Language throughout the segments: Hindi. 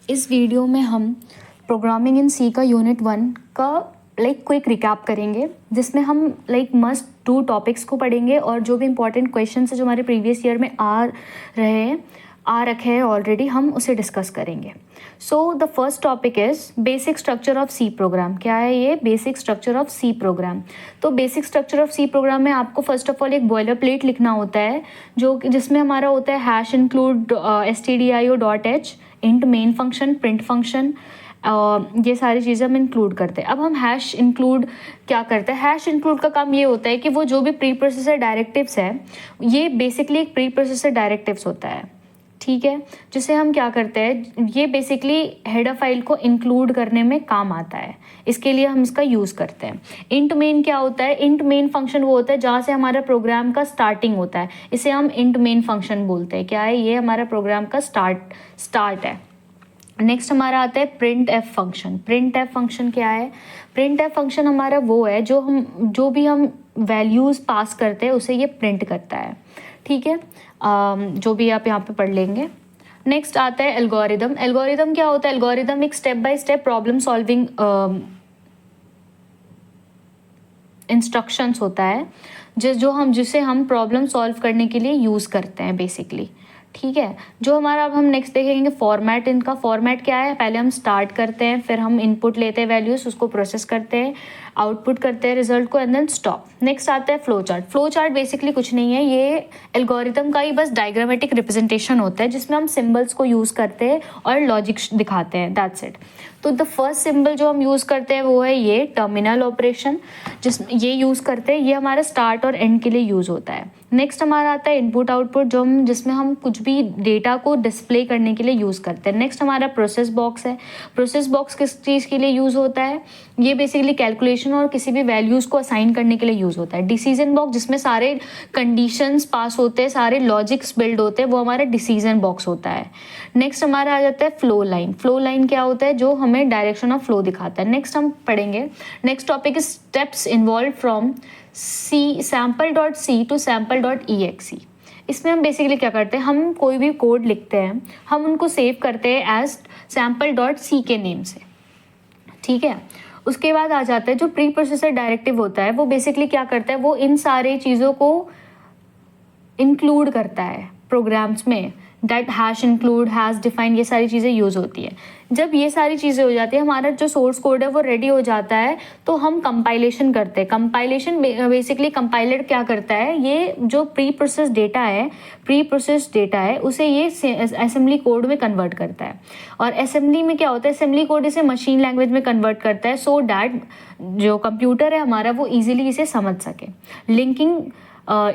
इस वीडियो में हम प्रोग्रामिंग इन सी का यूनिट 1 का क्विक रिकैप करेंगे, जिसमें हम मस्ट डू टॉपिक्स को पढ़ेंगे और जो भी इंपॉर्टेंट क्वेश्चन है जो हमारे प्रीवियस ईयर में आ रखे हैं ऑलरेडी, हम उसे डिस्कस करेंगे। So the first topic is basic structure of C program. क्या है ये? Basic structure of C program. तो basic structure of C program में आपको फर्स्ट ऑफ ऑल एक बॉयलर प्लेट लिखना होता है, जिसमें हमारा होता है hash include stdio.h, int main function, print function, ये सारी चीज़ें हम इंक्लूड करते हैं। अब हम हैश इंक्लूड क्या करते हैं? हैश इंक्लूड का काम ये होता है कि वो जो भी प्री प्रोसेसर डायरेक्टिव्स है, ये बेसिकली एक प्री प्रोसेसर डायरेक्टिव्स होता है, ठीक है, जिसे हम क्या करते हैं, ये बेसिकली हेडर फाइल को इंक्लूड करने में काम आता है, इसके लिए हम इसका यूज़ करते हैं। इंट मेन क्या होता है? इंट मेन फंक्शन वो होता है जहाँ से हमारा प्रोग्राम का स्टार्टिंग होता है, इसे हम इंट मेन फंक्शन बोलते हैं। क्या है ये? हमारा प्रोग्राम का स्टार्ट है। नेक्स्ट हमारा आता है print F function. Print F function क्या है? प्रिंट एफ फंक्शन हमारा वो है जो भी हम वैल्यूज़ पास करते हैं उसे ये प्रिंट करता है, ठीक है, जो भी आप यहाँ पे पढ़ लेंगे। नेक्स्ट आता है एल्गोरिदम। एल्गोरिदम क्या होता है? एल्गोरिदम एक step by step problem solving instructions होता है, जिसे हम प्रॉब्लम सॉल्व करने के लिए यूज़ करते हैं बेसिकली, ठीक है। जो हमारा अब हम नेक्स्ट देखेंगे फॉर्मेट। इनका फॉर्मेट क्या है? पहले हम स्टार्ट करते हैं, फिर हम इनपुट लेते हैं वैल्यूज़, उसको प्रोसेस करते हैं, आउटपुट करते हैं रिजल्ट को, एंड देन स्टॉप। नेक्स्ट आता है flow chart. Flow chart basically कुछ नहीं है, ये एल्गोरिदम का ही बस डायग्रामेटिक रिप्रेजेंटेशन होता है, जिसमें हम सिम्बल्स को यूज़ करते हैं और लॉजिक दिखाते हैं, दैट्स इट। तो द फर्स्ट सिंबल जो हम यूज़ करते हैं वो है ये टर्मिनल ऑपरेशन, ये यूज़ करते हैं, ये हमारा स्टार्ट और एंड के लिए यूज़ होता है। नेक्स्ट हमारा आता है इनपुट आउटपुट, जिसमें हम कुछ भी डेटा को डिस्प्ले करने के लिए यूज़ करते हैं। नेक्स्ट हमारा प्रोसेस बॉक्स है। प्रोसेस बॉक्स किस चीज़ के लिए यूज़ होता है? ये बेसिकली कैलकुलेशन और किसी भी वैल्यूज़ को असाइन करने के लिए यूज़ होता है। डिसीजन बॉक्स, जिसमें सारे कंडीशंस पास होते हैं, सारे लॉजिक्स बिल्ड होते हैं, वो हमारा डिसीजन बॉक्स होता है। नेक्स्ट हमारा आ जाता है फ्लो लाइन। फ्लो लाइन क्या होता है? जो हमें डायरेक्शन ऑफ फ्लो दिखाता है। नेक्स्ट हम पढ़ेंगे, next topic is steps involve from sample.c to sample.exe। इसमें हम बेसिकली क्या करते हैं, हम कोई भी कोड लिखते हैं, हम उनको सेव करते हैं एज sample.c के नेम से, ठीक है। उसके बाद आ जाता है जो प्री प्रोसेसर डायरेक्टिव होता है, वो बेसिकली क्या करता है, वो इन सारे चीज़ों को इंक्लूड करता है प्रोग्राम्स में। That hash include, hash define, ये सारी चीज़ें यूज़ होती है। जब ये सारी चीज़ें हो जाती है, हमारा जो सोर्स कोड है वो रेडी हो जाता है, तो हम कंपाइलेशन करते हैं। कंपाइलेशन बेसिकली कंपाइलर क्या करता है, ये जो प्री प्रोसेस डेटा है उसे ये असेंबली कोड में कन्वर्ट करता है। और असेंबली में क्या होता है, असेंबली कोड इसे मशीन लैंग्वेज में कन्वर्ट करता है, सो डैट जो कंप्यूटर है हमारा वो ईजिली इसे समझ सके।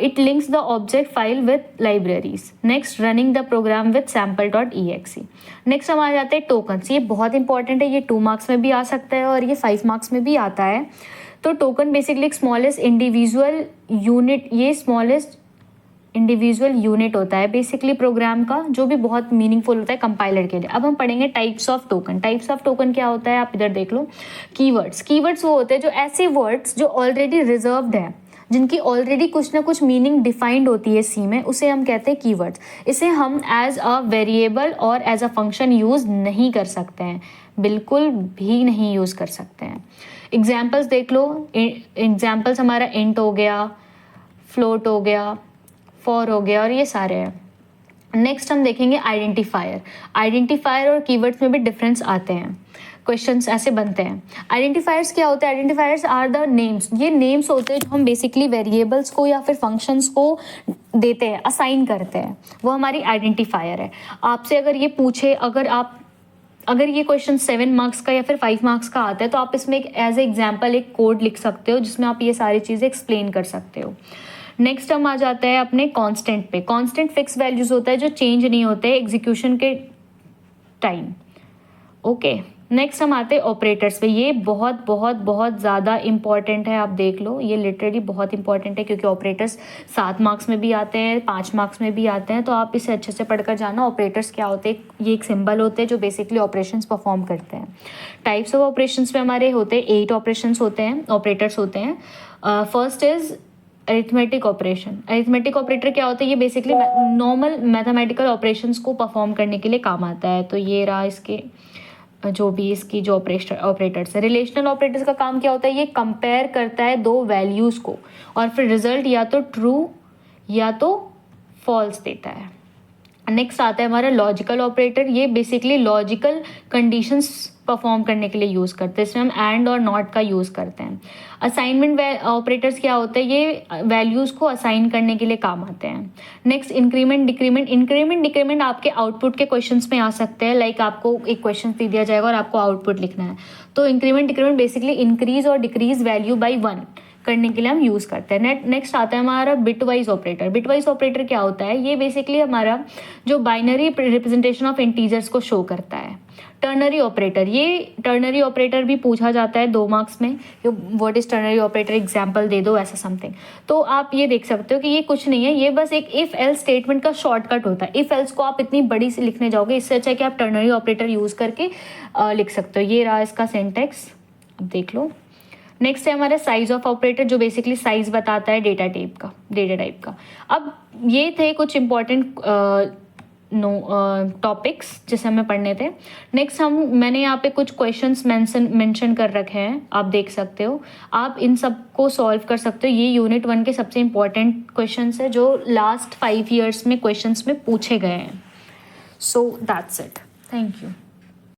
It links the object file with libraries. Next, running the program with sample.exe. Next हम आ जाते हैं tokens। ये बहुत इंपॉर्टेंट है, ये 2 मार्क्स में भी आ सकता है और ये 5 मार्क्स में भी आता है। तो टोकन बेसिकली एक स्मॉलेस्ट इंडिविजुअल यूनिट होता है बेसिकली प्रोग्राम का, जो भी बहुत मीनिंगफुल होता है कंपाइलर के लिए। अब हम पढ़ेंगे types of token. Types of token क्या होता है, आप इधर देख लो। कीवर्ड्स वो होते हैं जो ऐसे वर्ड्स जो ऑलरेडी रिजर्व्ड है, जिनकी ऑलरेडी कुछ ना कुछ मीनिंग डिफाइंड होती है सी में, उसे हम कहते हैं कीवर्ड्स। इसे हम एज अ वेरिएबल और एज अ फंक्शन यूज़ नहीं कर सकते हैं, बिल्कुल भी नहीं यूज़ कर सकते हैं। एग्जाम्पल्स देख लो। एग्जाम्पल्स हमारा इंट हो गया, फ्लोट हो गया, फॉर हो गया, और ये सारे हैं। नेक्स्ट हम देखेंगे आइडेंटिफायर और कीवर्ड्स में भी डिफरेंस आते हैं, क्वेश्चंस ऐसे बनते हैं। आइडेंटिफायर्स क्या होता है? Identifiers are the names. ये नेम्स होते हैं जो हम बेसिकली वेरिएबल्स को या फिर फंक्शंस को देते हैं, असाइन करते हैं, वो हमारी आइडेंटिफायर है। आपसे अगर ये पूछे, अगर ये क्वेश्चन 7 मार्क्स का या फिर 5 मार्क्स का आता है, तो आप इसमें एज ए एग्जाम्पल एक कोड लिख सकते हो जिसमें आप ये सारी चीज़ें एक्सप्लेन कर सकते हो। नेक्स्ट हम आ जाते हैं अपने कांस्टेंट पे। कांस्टेंट फिक्स वैल्यूज होता है जो चेंज नहीं होते एग्जीक्यूशन के टाइम, ओके। नेक्स्ट हम आते हैं ऑपरेटर्स पे। ये बहुत बहुत बहुत ज़्यादा इंपॉर्टेंट है, आप देख लो, ये लिटरली बहुत इंपॉर्टेंट है, क्योंकि ऑपरेटर्स 7 मार्क्स में भी आते हैं, 5 मार्क्स में भी आते हैं, तो आप इसे अच्छे से पढ़कर जाना। ऑपरेटर्स क्या होते हैं? ये एक सिंबल होते हैं जो बेसिकली ऑपरेशंस परफॉर्म करते हैं। टाइप्स ऑफ ऑपरेशंस में हमारे होते हैं 8 ऑपरेशंस होते हैं, ऑपरेटर्स होते हैं। फर्स्ट इज अरिथमेटिक ऑपरेटर क्या होता है? ये बेसिकली नॉर्मल मैथमेटिकल ऑपरेशंस को परफॉर्म करने के लिए काम आता है। तो ये रहा इसके जो ऑपरेटर्स है। रिलेशनल ऑपरेटर्स का काम क्या होता है? ये कंपेयर करता है दो वैल्यूज़ को और फिर रिजल्ट या तो ट्रू या तो फॉल्स देता है। नेक्स्ट आता है हमारा लॉजिकल ऑपरेटर। ये बेसिकली लॉजिकल कंडीशंस परफॉर्म करने के लिए यूज़ करते हैं। इसमें हम एंड और नॉट का यूज़ करते हैं। असाइनमेंट ऑपरेटर्स क्या होते हैं? ये वैल्यूज़ को असाइन करने के लिए काम आते हैं। नेक्स्ट इंक्रीमेंट डिक्रीमेंट आपके आउटपुट के क्वेश्चंस में आ सकते हैं। लाइक आपको एक क्वेश्चन दे दिया जाएगा और आपको आउटपुट लिखना है, तो इंक्रीमेंट डिक्रीमेंट बेसिकली इंक्रीज और डिक्रीज वैल्यू बाई 1 करने के लिए हम यूज़ करते हैं। नेक्स्ट आता है हमारा बिटवाइज ऑपरेटर क्या होता है? ये बेसिकली हमारा जो बाइनरी रिप्रेजेंटेशन ऑफ इंटीजर्स को शो करता है। टर्नरी ऑपरेटर भी पूछा जाता है 2 मार्क्स में, what is ternary operator, example दे दो ऐसा समथिंग। तो आप ये देख सकते हो कि ये कुछ नहीं है, ये बस एक इफ एल्स स्टेटमेंट का शॉर्टकट होता है। इफ एल्स को आप इतनी बड़ी से लिखने जाओगे, इससे अच्छा है कि आप टर्नरी ऑपरेटर यूज़ करके लिख सकते हो। ये रहा इसका सिंटैक्स, अब देख लो। नेक्स्ट है हमारा साइज ऑफ ऑपरेटर, जो बेसिकली साइज बताता है डेटा टाइप का। अब ये थे कुछ इंपॉर्टेंट टॉपिक्स जिसे हमें पढ़ने थे। नेक्स्ट मैंने यहाँ पे कुछ क्वेश्चंस मेंशन कर रखे हैं, आप देख सकते हो। आप इन सब को सॉल्व कर सकते हो। ये यूनिट 1 के सबसे इंपॉर्टेंट क्वेश्चंस है जो लास्ट 5 ईयर्स में क्वेश्चंस में पूछे गए हैं। So that's it, thank you.